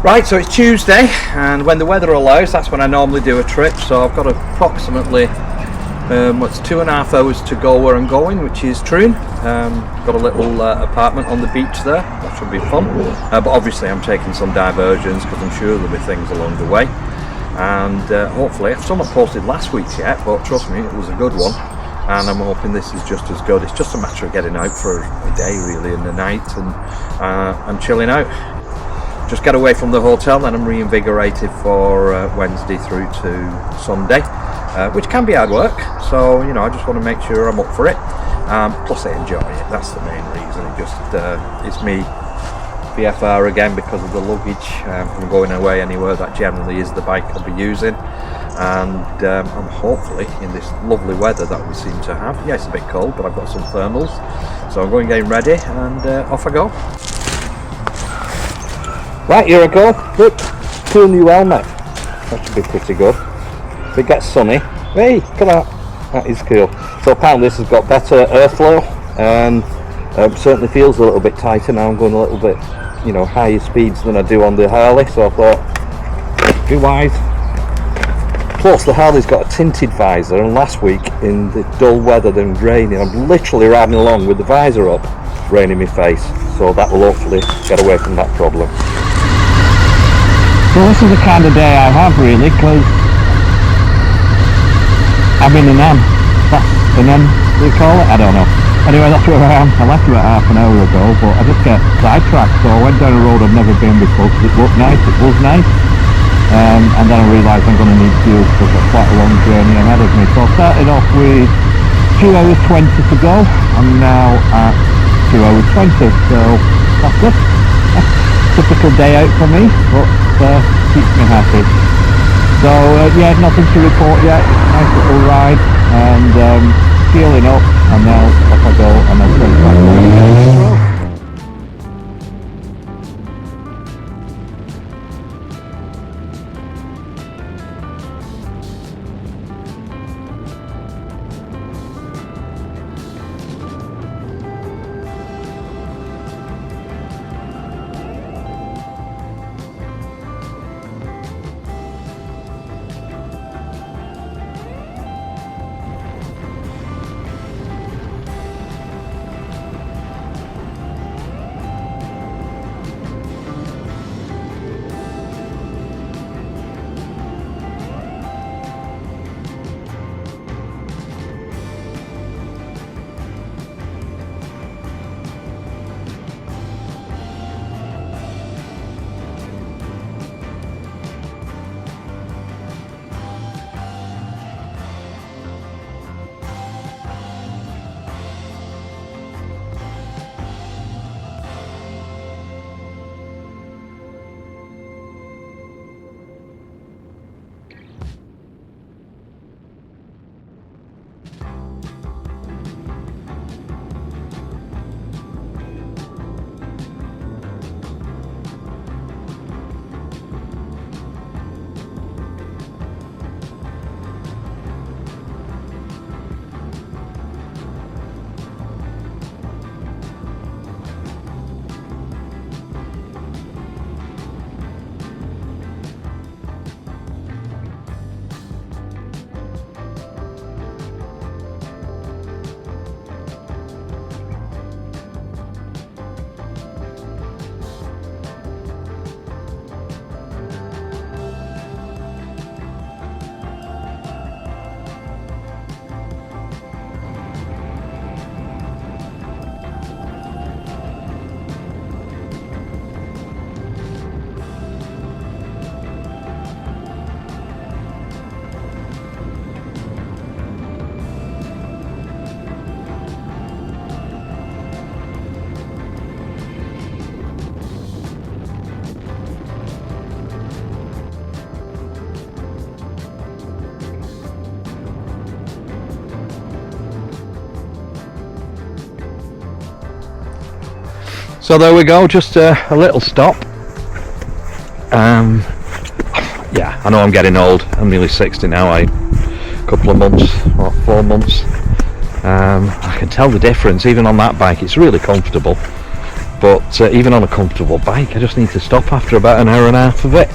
Right, so it's Tuesday, and when the weather allows, that's when I normally do a trip. So I've got approximately 2.5 hours to go where I'm going, which is Troon. Got a little apartment on the beach there. That should be fun. But obviously I'm taking some diversions because I'm sure there'll be things along the way. And hopefully, I've still not posted last week's yet, but trust me, it was a good one. And I'm hoping this is just as good. It's just a matter of getting out for a day really and a night, and I'm chilling out. Just get away from the hotel, then I'm reinvigorated for Wednesday through to Sunday, which can be hard work. So I just want to make sure I'm up for it. Plus I enjoy it. That's the main reason. It's me VFR again because of the luggage. I'm going away anywhere. That generally is the bike I'll be using, and I'm hopefully in this lovely weather that we seem to have. Yeah, it's a bit cold, but I've got some thermals, so I'm going getting ready, and off I go. Right, here I go. Look, cool new helmet. That should be pretty good. If it gets sunny, hey, look at that. That is cool. So apparently this has got better airflow, and certainly feels a little bit tighter now. I'm going a little bit, higher speeds than I do on the Harley. So I thought, be wise. Plus the Harley's got a tinted visor, and last week in the dull weather and raining, I'm literally riding along with the visor up, raining my face. So that will hopefully get away from that problem. So this is the kind of day I have really, because I'm in an M. That's an M, do you call it? I don't know. Anyway, that's where I am. I left about half an hour ago, but I just get sidetracked, so I went down a road I've never been before because it looked nice, it was nice. And then I realised I'm going to need fuel because I've got quite a long journey ahead of me. So I started off with 2 hours 20 to go. I'm now at 2 hours 20, so that's good. Typical day out for me, but keeps me happy. So yeah, nothing to report yet. Nice little ride, and feeling up, and now off I go, and I'll turn back on. So there we go, just a little stop. Yeah, I know I'm getting old. I'm nearly 60 now. A couple of months, or 4 months. I can tell the difference even on that bike. It's really comfortable. but even on a comfortable bike I just need to stop after about an hour and a half of it.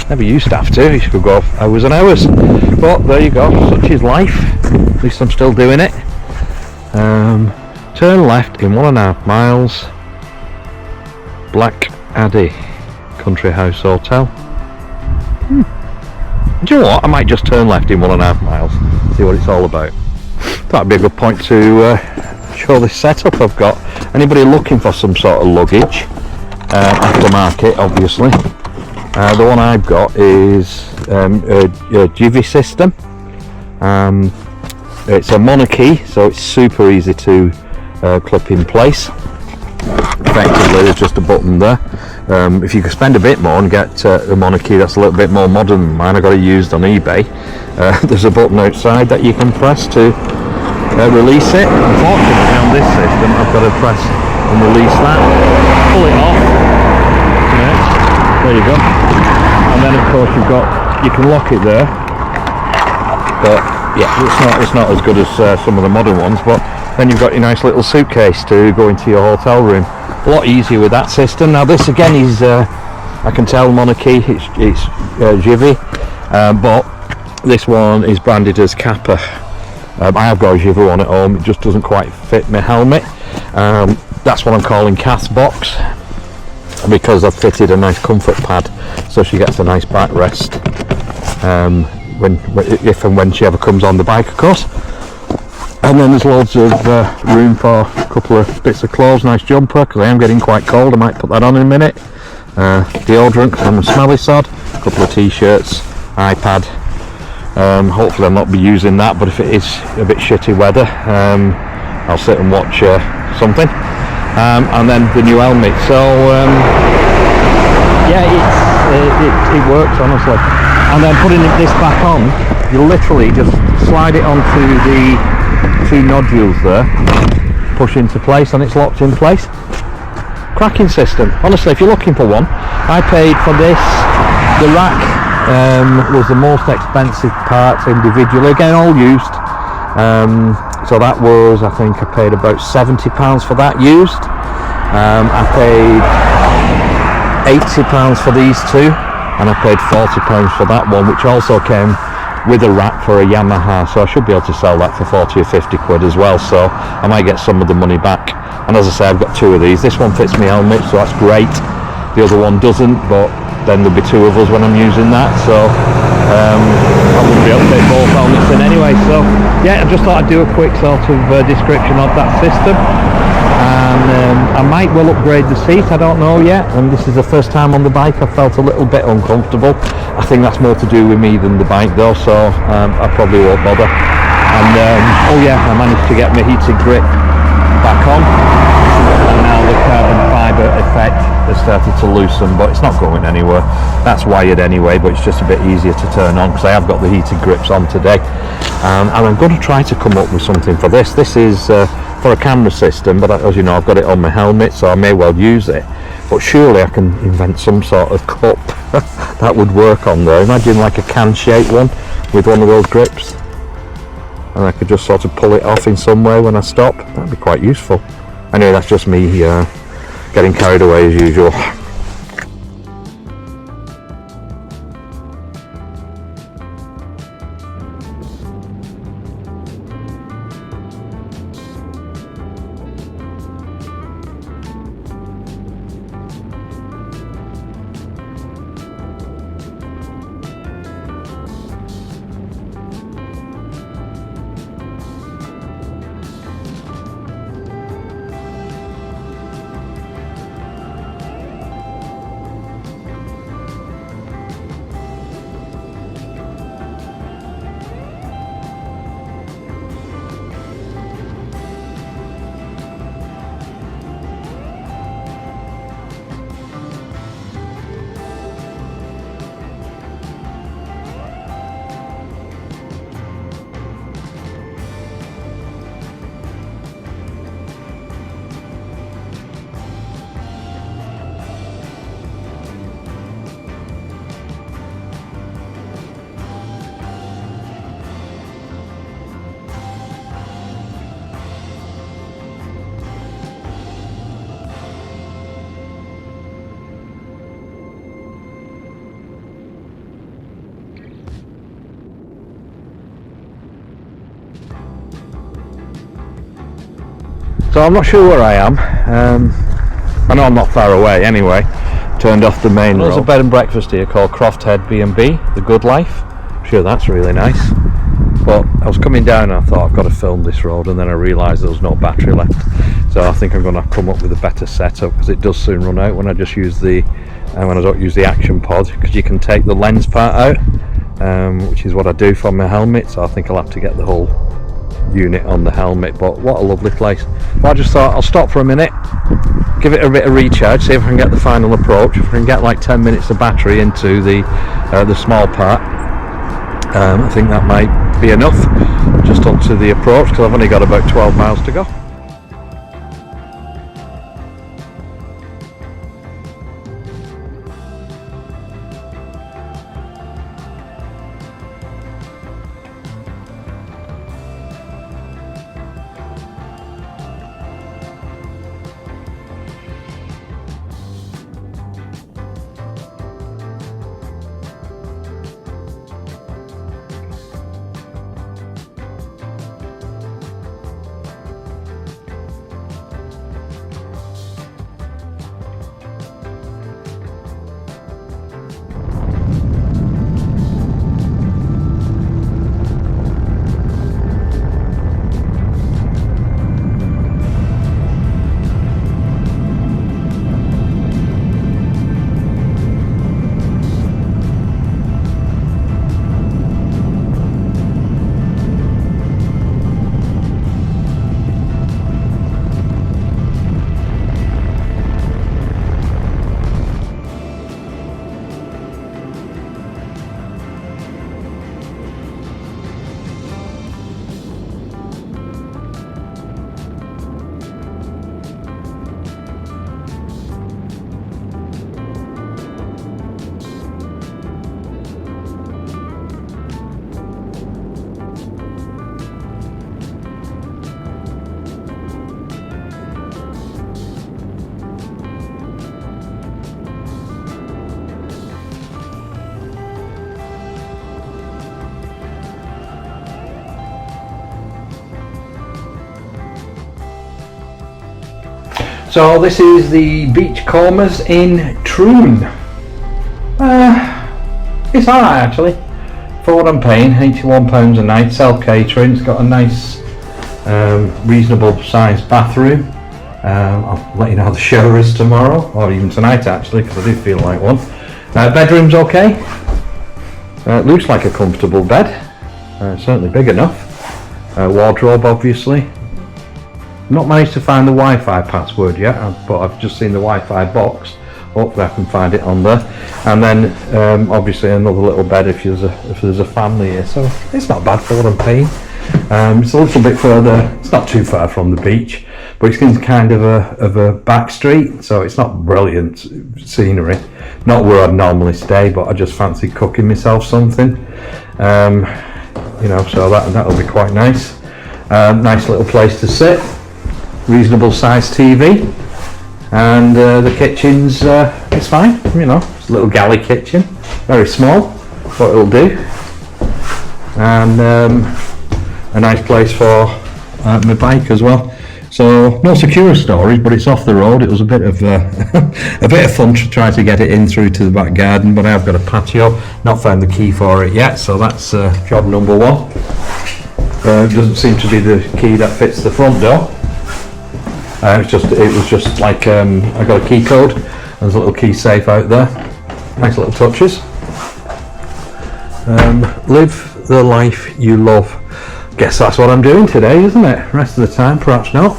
Never used to have to, you could go hours and hours, but there you go, such is life. At least I'm still doing it. Turn left in 1.5 miles, Black Addy Country House Hotel. Do you know what, I might just turn left in 1.5 miles, see what it's all about. That'd be a good point to show this setup I've got. Anybody looking for some sort of luggage, aftermarket obviously, the one I've got is a Jivvy system. It's a monarchy, so it's super easy to clip in place. Effectively there's just a button there. If you could spend a bit more and get a monarchy that's a little bit more modern than mine, I got it used on eBay, there's a button outside that you can press to release it. Unfortunately on this system I've got to press and release that, pull it off, there you go, and then of course you can lock it there, but yeah, it's not as good as some of the modern ones, but then you've got your nice little suitcase to go into your hotel room. A lot easier with that system. Now this again is I can tell monarchy, it's Jivvy, but this one is branded as Kappa. I have got a Jivvy one at home, it just doesn't quite fit my helmet. That's what I'm calling Kath's box, because I've fitted a nice comfort pad so she gets a nice backrest if and when she ever comes on the bike, of course. And then there's loads of room for a couple of bits of clothes, nice jumper because I am getting quite cold, I might put that on in a minute, deodorant because I'm a smelly sod, a couple of t-shirts, iPad. Hopefully I'll not be using that, but if it is a bit shitty weather, I'll sit and watch something. And then the new helmet. So yeah, it works honestly. And then putting this back on, you literally just slide it onto the 2 nodules there, push into place, and it's locked in place. Cracking system. Honestly, if you're looking for one, I paid for this. The rack was the most expensive parts individually, again all used. So that was, I think I paid about £70 for that used. I paid £80 for these two, and I paid £40 for that one, which also came with a rack for a Yamaha, so I should be able to sell that for 40 or 50 quid as well, so I might get some of the money back. And as I say, I've got 2 of these. This one fits my helmet, so that's great. The other one doesn't, but then there'll be 2 of us when I'm using that, so I wouldn't be able to take both helmets in anyway. So yeah, I just thought I'd do a quick sort of description of that system, and I might well upgrade the seat, I don't know yet, and this is the first time on the bike I felt a little bit uncomfortable. I think that's more to do with me than the bike though, so I probably won't bother. And oh yeah, I managed to get my heated grip back on, and now the carbon fibre effect has started to loosen, but it's not going anywhere. That's wired anyway, but it's just a bit easier to turn on because I have got the heated grips on today. And I'm going to try to come up with something for this. This is for a camera system, but as you know I've got it on my helmet, so I may well use it. But surely I can invent some sort of cup that would work on there. Imagine like a can-shaped one with one of those grips, and I could just sort of pull it off in some way when I stop. That'd be quite useful. Anyway, that's just me getting carried away as usual. So I'm not sure where I am. I know I'm not far away anyway. Turned off the main road. There's a bed and breakfast here called Croft Head B&B, The Good Life. I'm sure that's really nice. But I was coming down and I thought I've got to film this road, and then I realised there was no battery left. So I think I'm going to come up with a better setup, because it does soon run out when I just use the when I don't use the action pod, because you can take the lens part out, which is what I do for my helmet. So I think I'll have to get the whole unit on the helmet. But what a lovely place. Well, I just thought I'll stop for a minute, give it a bit of recharge, see if I can get the final approach. If I can get like 10 minutes of battery into the small part, I think that might be enough just onto the approach, because I've only got about 12 miles to go. So this is the Beachcombers in Troon. It's alright actually, for what I'm paying, £81 a night, self-catering. It's got a nice reasonable sized bathroom. I'll let you know how the shower is tomorrow, or even tonight actually, because I do feel like one. Bedroom's okay. It looks like a comfortable bed, certainly big enough. Wardrobe obviously. Not managed to find the Wi-Fi password yet, but I've just seen the Wi-Fi box. Hopefully I can find it on there. And then obviously another little bed if there's a family here. So it's not bad for what I'm paying. It's a little bit further. It's not too far from the beach, but it's in kind of a back street, so it's not brilliant scenery. Not where I'd normally stay, but I just fancy cooking myself something. You know, so that'll be quite nice. Nice little place to sit. Reasonable sized TV, and the kitchen's it's fine, you know, it's a little galley kitchen, very small, but it'll do, and a nice place for my bike as well. So no secure storage, but it's off the road. It was a bit of a bit of fun to try to get it in through to the back garden, but I've got a patio, not found the key for it yet, so that's job number one. Doesn't seem to be the key that fits the front door. It was just like I got a key code. There's a little key safe out there. Nice little touches. Live the life you love. Guess that's what I'm doing today, isn't it? Rest of the time, perhaps not.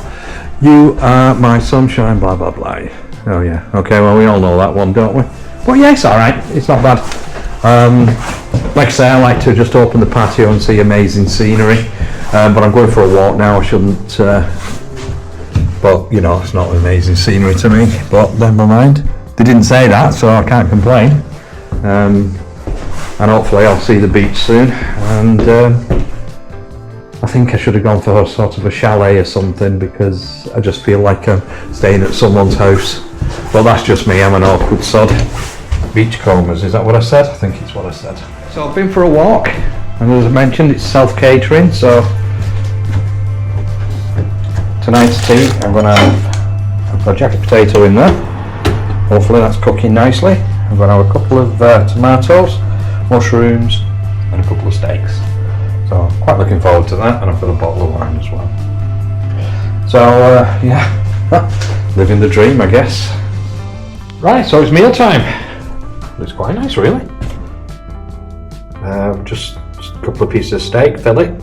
You are my sunshine, blah blah blah. Oh yeah. Okay. Well, we all know that one, don't we? But yeah, it's all right. It's not bad. Like I say, I like to just open the patio and see amazing scenery. But I'm going for a walk now. I shouldn't. But you know, it's not amazing scenery to me, but never mind. They didn't say that, so I can't complain. And hopefully I'll see the beach soon. And I think I should have gone for sort of a chalet or something, because I just feel like I'm staying at someone's house. But that's just me, I'm an awkward sod. Beachcombers, is that what I said? I think it's what I said. So I've been for a walk, and as I mentioned, it's self-catering, so tonight's tea, I'm going to have a jacket potato in there. Hopefully that's cooking nicely. I'm going to have a couple of tomatoes, mushrooms and a couple of steaks. So I'm quite looking forward to that, and I've got a bottle of wine as well. So yeah, living the dream, I guess. Right, so it's meal time. It's quite nice, really. Just a couple of pieces of steak, fillet,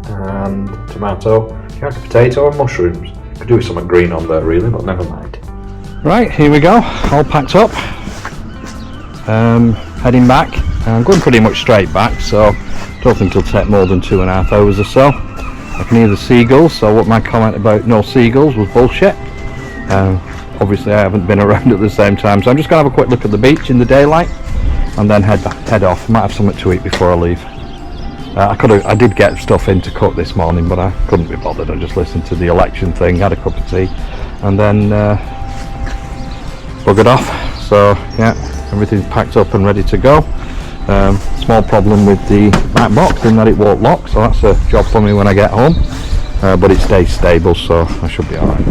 and tomato, jacket potato and mushrooms. Could do with something green on there really, but never mind. Right, here we go, all packed up. Heading back. I'm going pretty much straight back, so don't think it'll take more than 2.5 hours or so. I can hear the seagulls, so what my comment about no seagulls was bullshit. Obviously I haven't been around at the same time, so I'm just going to have a quick look at the beach in the daylight and then head off. Might have something to eat before I leave. I did get stuff in to cook this morning, but I couldn't be bothered. I just listened to the election thing, had a cup of tea, and then buggered off. So yeah, everything's packed up and ready to go. Small problem with the back box in that it won't lock, so that's a job for me when I get home. But it stays stable, so I should be alright.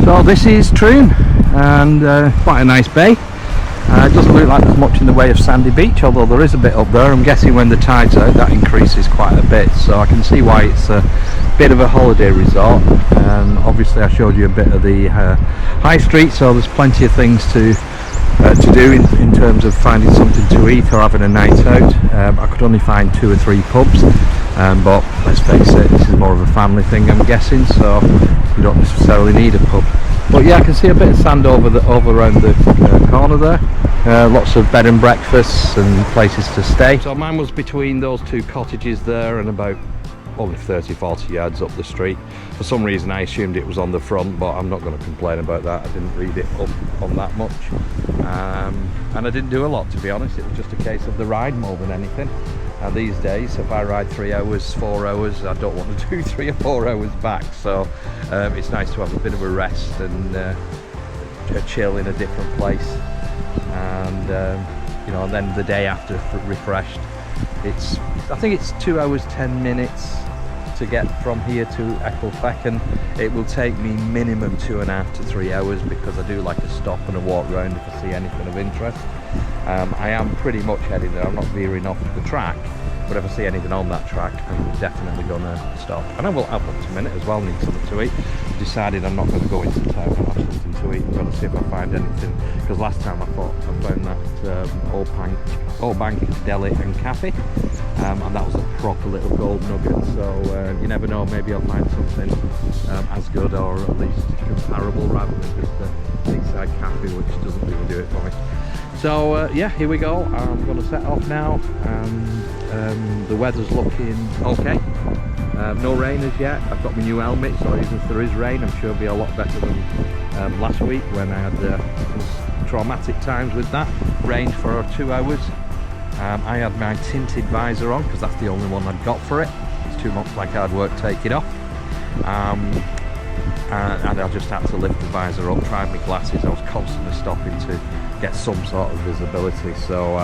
So this is Troon, and quite a nice bay. It doesn't look like there's much in the way of sandy beach, although there is a bit up there. I'm guessing when the tide's out that increases quite a bit, so I can see why it's a bit of a holiday resort. Obviously I showed you a bit of the high street, so there's plenty of things to do in terms of finding something to eat or having a night out. I could only find 2 or 3 pubs, but let's face it, this is more of a family thing, I'm guessing, so you don't necessarily need a pub. But yeah, I can see a bit of sand over around the corner there. Lots of bed and breakfasts and places to stay. So mine was between those 2 cottages there and about only 30-40 yards up the street. For some reason I assumed it was on the front, but I'm not going to complain about that. I didn't read it up on that much, and I didn't do a lot, to be honest. It was just a case of the ride more than anything. And these days, if I ride 3 hours, 4 hours, I don't want to do 3 or 4 hours back. So it's nice to have a bit of a rest and a chill in a different place. And you know, and then the day after, refreshed. I think it's 2 hours 10 minutes to get from here to Ecclefechan. It will take me minimum 2.5 to 3 hours, because I do like a stop and a walk round if I see anything of interest. I am pretty much heading there. I'm not veering off the track, but if I see anything on that track, I'm definitely going to stop. And I will have up to a minute as well, need something to eat. I've decided I'm not going to go into town and have something to eat. I'm going to see if I find anything, because last time I thought I found that Old Bank Deli and Cafe, and that was a proper little gold nugget. So you never know, maybe I'll find something as good or at least comparable, rather than just a seaside cafe, which doesn't really do it for me. So yeah, here we go. I'm going to set off now, and the weather's looking okay. No rain as yet. I've got my new helmet, so even if there is rain, I'm sure it'll be a lot better than last week when I had some traumatic times with that. Rained for 2 hours. I had my tinted visor on because that's the only one I'd got for it. It's too much like hard work to take it off. And I just had to lift the visor up, tried my glasses. I was constantly stopping to get some sort of visibility, so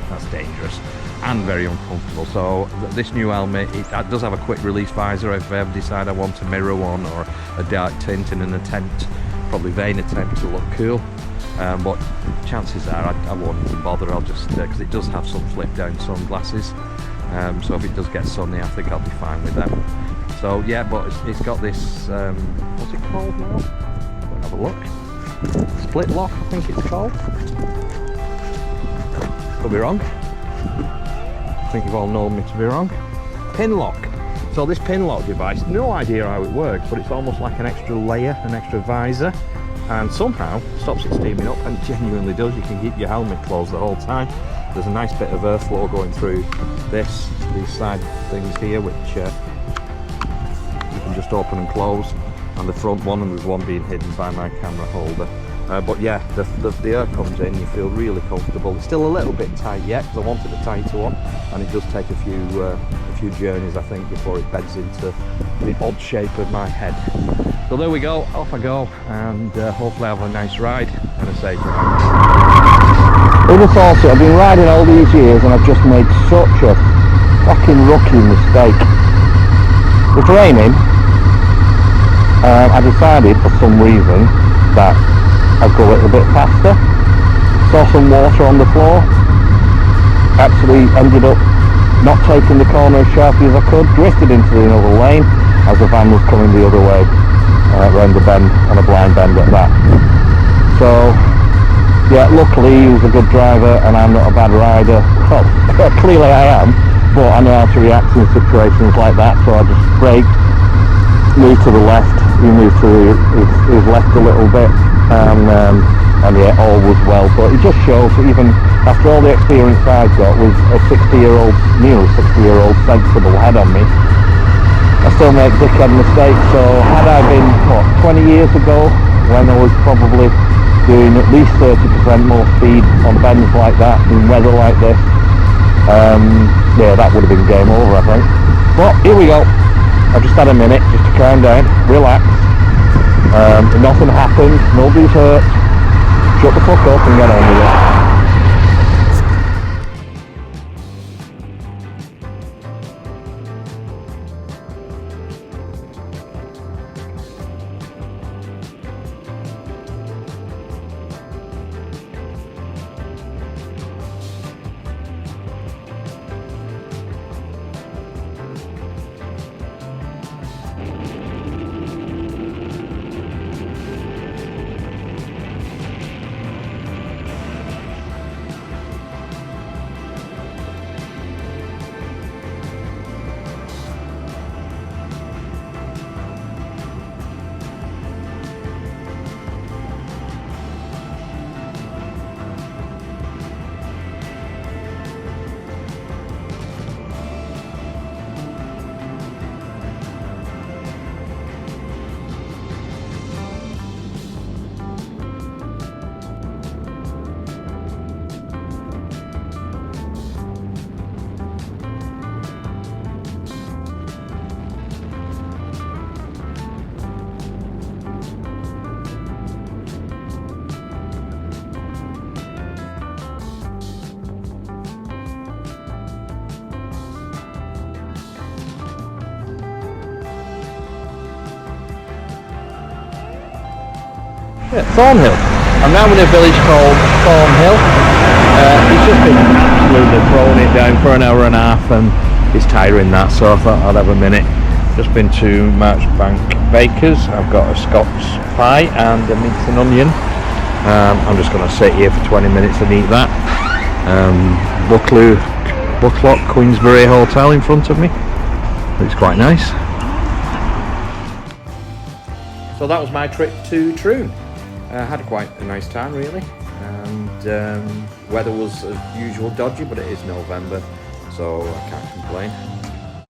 that's dangerous and very uncomfortable. So this new helmet, it does have a quick release visor if I ever decide I want a mirror one or a dark tint in an attempt, probably vain attempt to look cool. But chances are I won't even bother. I'll just because it does have some flip down sunglasses, so if it does get sunny, I think I'll be fine with them. So yeah, but it's got this what's it called now? Let's have a look. Split lock, I think it's called. Could be wrong. I think you've all known me to be wrong. Pin lock. So this pin lock device, no idea how it works, but it's almost like an extra layer, an extra visor, and somehow stops it steaming up, and it genuinely does. You can keep your helmet closed the whole time. There's a nice bit of airflow going through these side things here, which you can just open and close, and the front one, and there's one being hidden by my camera holder. But yeah, the air comes in, you feel really comfortable. It's still a little bit tight yet, because I wanted a tighter one, and it does take a few journeys, I think, before it beds into the odd shape of my head. So there we go, off I go, and hopefully I have a nice ride and a safe ride. Who'd have thought it? I've been riding all these years and I've just made such a fucking rookie mistake. It's raining. I decided for some reason that I'd go a little bit faster. Saw some water on the floor. Actually ended up not taking the corner as sharply as I could. Drifted into another lane as the van was coming the other way. Around the bend, on a blind bend at that. So yeah, luckily he was a good driver and I'm not a bad rider. Well, clearly I am, but I know how to react in situations like that, so I just braked, moved to the left, he moved to his left a little bit, and yeah, all was well. But it just shows that even after all the experience I've got with a 60-year-old, nearly 60-year-old sensible head on me, I still make dickhead mistakes. So had I been, what, 20 years ago, when I was probably doing at least 30% more speed on bends like that, in weather like this, yeah, that would have been game over, I think. But here we go. I've just had a minute just to calm down, relax. Nothing happened, nobody's hurt. Shut the fuck up and get on with it. Yeah, Thornhill. I'm now in a village called Thornhill. It's just been absolutely throwing it down for an hour and a half and it's tiring that, so I thought I'd have a minute. Just been to Marchbank Bakers. I've got a Scots pie and a mince and onion. I'm just going to sit here for 20 minutes and eat that. Bucklock Queensbury Hotel in front of me. Looks quite nice. So that was my trip to Troon. Had quite a nice time really, and weather was as usual dodgy, but it is November, so I can't complain.